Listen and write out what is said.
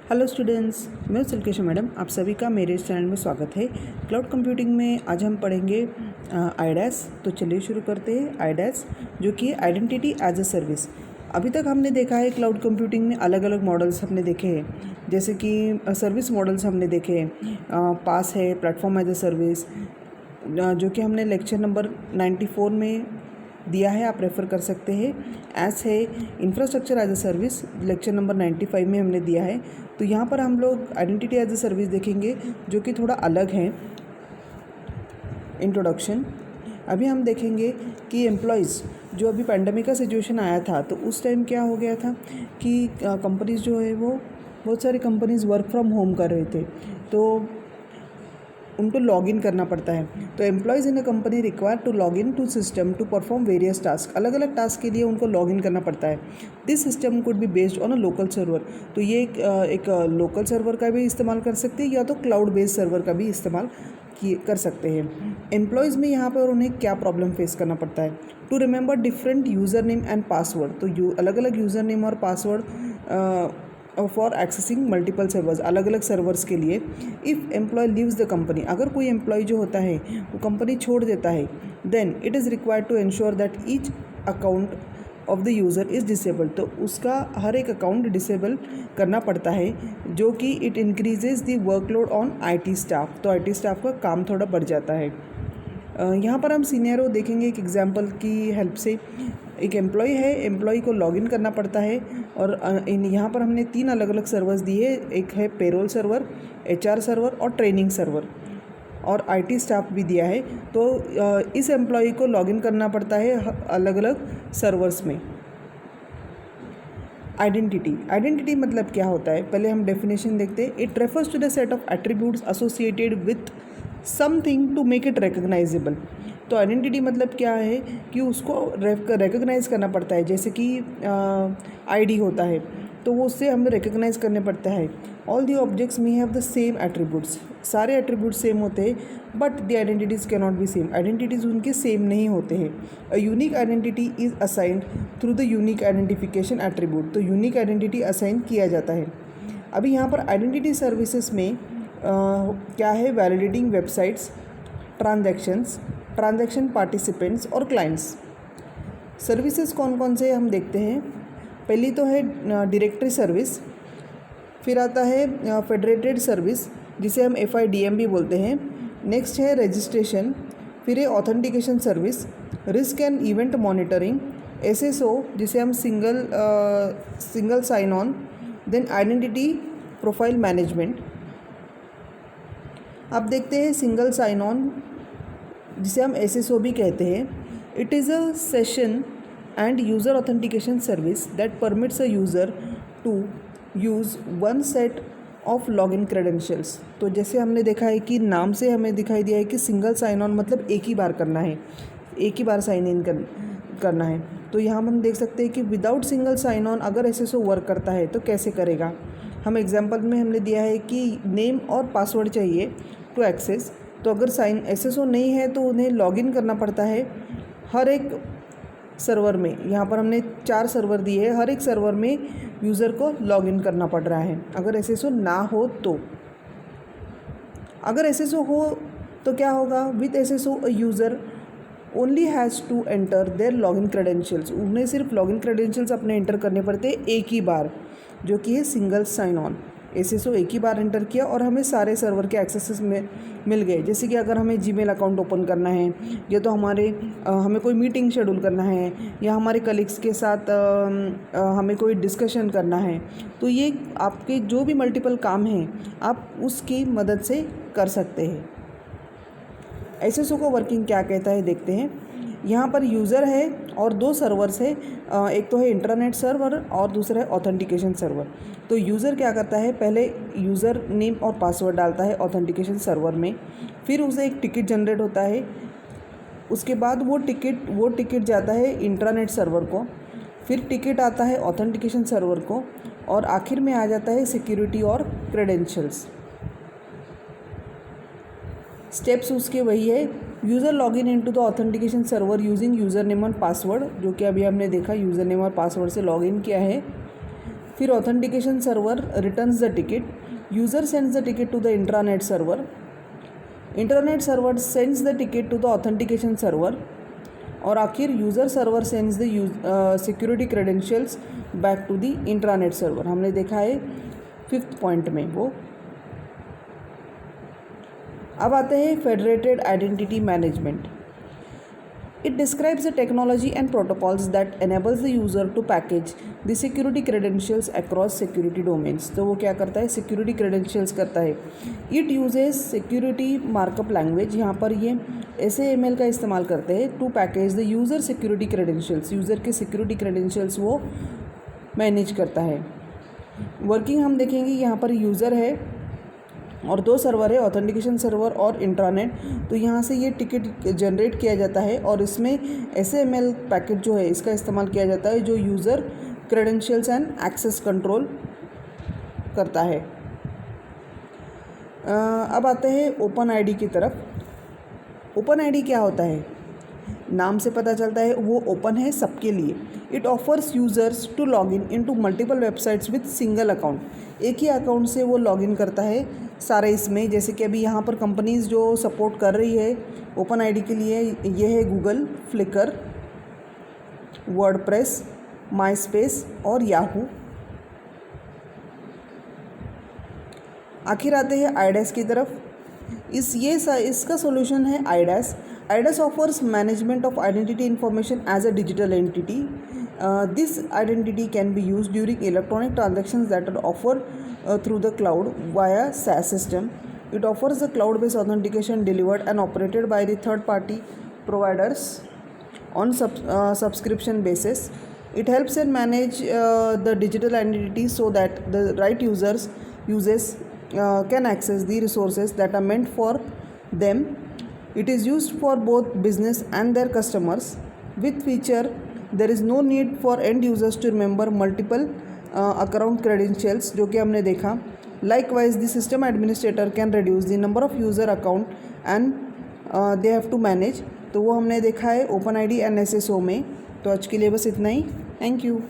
Hello students, मैं सिल्केश madam, आप सभी का मेरे इस चैनल में स्वागत है। क्लाउड कंप्यूटिंग में आज हम पढ़ेंगे आईडैस। तो चलिए शुरू करते हैं। आईडैस जो कि आइडेंटिटी एज अ सर्विस। अभी तक हमने देखा है क्लाउड कंप्यूटिंग में अलग अलग मॉडल्स हमने देखे हैं, जैसे कि सर्विस मॉडल्स हमने देखे हैं। पास है प्लेटफॉर्म एज अ सर्विस, जो कि हमने लेक्चर नंबर 94 में दिया है, आप रेफ़र कर सकते हैं। एस है infrastructure as a service, lecture number 95 में हमने दिया है। तो यहाँ पर हम लोग आइडेंटिटी एज अ सर्विस देखेंगे, जो कि थोड़ा अलग है। इंट्रोडक्शन। अभी हम देखेंगे कि एम्प्लॉयज़, जो अभी पैंडमिक का सिचुएशन आया था, तो उस टाइम क्या हो गया था कि कंपनीज़ जो है वो बहुत सारी कंपनीज़ वर्क फ्रॉम होम कर रहे थे, तो उनको लॉगिन करना पड़ता है। तो employees in a company require to login to system to perform various task. अलग अलग टास्क के लिए उनको लॉगिन करना पड़ता है। This system could be based on a local server. तो ये एक लोकल सर्वर का भी इस्तेमाल कर सकते हैं, या तो क्लाउड बेस्ड सर्वर का भी इस्तेमाल कर सकते हैं। एम्प्लॉयज़ में यहाँ पर उन्हें क्या प्रॉब्लम फेस करना पड़ता है? To remember different user name and password. तो अलग अलग यूज़र नेम और password for accessing multiple servers, अलग अलग सर्वर्स के लिए। If employee leaves the company, अगर कोई एम्प्लॉय जो होता है वो कंपनी छोड़ देता है, then it is required to ensure that each account of the user is disable. तो उसका हर एक अकाउंट डिसेबल करना पड़ता है, जो कि it increases the workload on IT staff. तो IT स्टाफ का काम थोड़ा बढ़ जाता है। यहाँ पर हम सीनियरो देखेंगे एक एग्जांपल की हेल्प से। एक एम्प्लॉय है, एम्प्लॉय को लॉगिन करना पड़ता है, और यहाँ पर हमने 3 अलग अलग सर्वर्स दिए। एक है पेरोल सर्वर, HR सर्वर और ट्रेनिंग सर्वर, और IT स्टाफ भी दिया है। तो इस एम्प्लॉय को लॉगिन करना पड़ता है अलग अलग सर्वर्स में। आइडेंटिटी मतलब क्या होता है, पहले हम डेफिनेशन देखते हैं। It refers to the set of attributes associated with something to make it recognisable. तो आइडेंटिटी मतलब क्या है कि उसको रिकग्नाइज करना पड़ता है। जैसे कि ID होता है, तो वो उससे हमें रिकग्नाइज करने पड़ता है। All the objects may have the same attributes, सारे एट्रीब्यूट्स सेम होते हैं, but the identities can not be same. Identities उनके सेम नहीं होते हैं। A unique identity is assigned through the unique identification attribute. तो यूनिक आइडेंटिटी असाइन किया जाता है। अभी यहाँ पर आइडेंटिटी सर्विसेज में क्या है? वैलिडेटिंग वेबसाइट्स, ट्रांजैक्शन पार्टिसिपेंट्स और क्लाइंट्स। सर्विसेज कौन कौन से हम देखते हैं। पहली तो है डायरेक्टरी सर्विस, फिर आता है फेडरेटेड सर्विस, जिसे हम FIDM भी बोलते हैं। नेक्स्ट है रजिस्ट्रेशन, फिर है authentication service, risk and event monitoring, SSO जिसे हम single sign on, then identity profile management. अब देखते हैं सिंगल साइन ऑन, जिसे हम SSO भी कहते हैं। It is a session and user authentication service that permits a user to use one set of login credentials. तो जैसे हमने देखा है कि नाम से हमें दिखाई दिया है कि सिंगल साइन ऑन मतलब एक ही बार करना है, एक ही बार साइन इन करना है। तो यहाँ हम देख सकते हैं कि विदाउट सिंगल साइन ऑन अगर SSO वर्क करता है तो कैसे करेगा। हम एग्जांपल में हमने दिया है कि नेम और पासवर्ड चाहिए टू एक्सेस। तो अगर SSO नहीं है तो उन्हें लॉगिन करना पड़ता है हर एक सर्वर में। यहाँ पर हमने 4 सर्वर दिए हैं, हर एक सर्वर में यूज़र को लॉगिन करना पड़ रहा है। अगर SSO ना हो तो, अगर SSO हो तो क्या होगा? With SSO a user only has to enter their login credentials. उन्हें सिर्फ लॉगिन क्रेडेंशियल्स अपने एंटर करने पड़ते हैं एक ही बार, जो कि है सिंगल साइन ऑन। SSO एक ही बार एंटर किया और हमें सारे सर्वर के एक्सेसेस में मिल गए। जैसे कि अगर हमें जीमेल अकाउंट ओपन करना है, या तो हमें कोई मीटिंग शेड्यूल करना है, या हमारे कलीग्स के साथ हमें कोई डिस्कशन करना है, तो ये आपके जो भी मल्टीपल काम हैं आप उसकी मदद से कर सकते हैं। SSO को वर्किंग क्या कहता है देखते हैं। यहाँ पर यूज़र है और 2 सर्वर्स है, एक तो है इंटरनेट सर्वर और दूसरा है ऑथेंटिकेशन सर्वर। तो यूज़र क्या करता है? पहले यूज़र नेम और पासवर्ड डालता है ऑथेंटिकेशन सर्वर में, फिर उसे एक टिकट जनरेट होता है। उसके बाद वो टिकट जाता है इंटरनेट सर्वर को, फिर टिकट आता है ऑथेंटिकेशन सर्वर को, और आखिर में आ जाता है सिक्योरिटी और क्रेडेंशियल्स। स्टेप्स उसके वही है। User login into the authentication server using user name और पासवर्ड, जो कि अभी हमने देखा यूज़र नेम और पासवर्ड से लॉगिन किया है। फिर authentication server returns the ticket, user sends the ticket to the intranet server, internet server sends the ticket to the authentication server, और आखिर user server sends the security credentials back to the intranet server. हमने देखा है 5th point में वो। अब आते हैं federated identity management. It describes the technology and protocols that enables the user to package the security credentials across security domains। तो वो क्या करता है, security credentials करता है। It uses security markup language, यहाँ पर ये SAML का इस्तेमाल करते हैं to package the user security credentials, user के security credentials वो मैनेज करता है। वर्किंग हम देखेंगे, यहाँ पर यूज़र है और 2 सर्वर है, ऑथेंटिकेशन सर्वर और इंट्रानेट। तो यहाँ से ये टिकट जनरेट किया जाता है और इसमें SAML पैकेट जो है इसका इस्तेमाल किया जाता है जो user credentials and access control करता है। अब आते हैं ओपन आईडी की तरफ। ओपन आईडी क्या होता है, नाम से पता चलता है वो ओपन है सबके लिए। It offers users to log in to multiple websites with single account. एक ही अकाउंट से वो लॉग इन करता है सारे इसमें। जैसे कि अभी यहाँ पर कंपनीज़ जो सपोर्ट कर रही है ओपन आईडी के लिए ये है गूगल, फ्लिकर, वर्डप्रेस, माईस्पेस और याहू। आखिर आते हैं आईडैस की तरफ। इसका सॉल्यूशन है आईडैस। IDAS offers management of identity information as a digital entity. This identity can be used during electronic transactions that are offered through the cloud via SaaS system. It offers the cloud-based authentication delivered and operated by the third-party providers on subscription basis. It helps and manage the digital identity so that the right users can access the resources that are meant for them. It is used for both business and their customers. With feature, there is no need for end users to remember multiple account credentials, जो कि हमने देखा। Likewise, the system administrator can reduce the number of user account and they have to manage। तो वो हमने देखा है OpenID NSSO में। तो आज के लिए बस इतना ही। Thank you.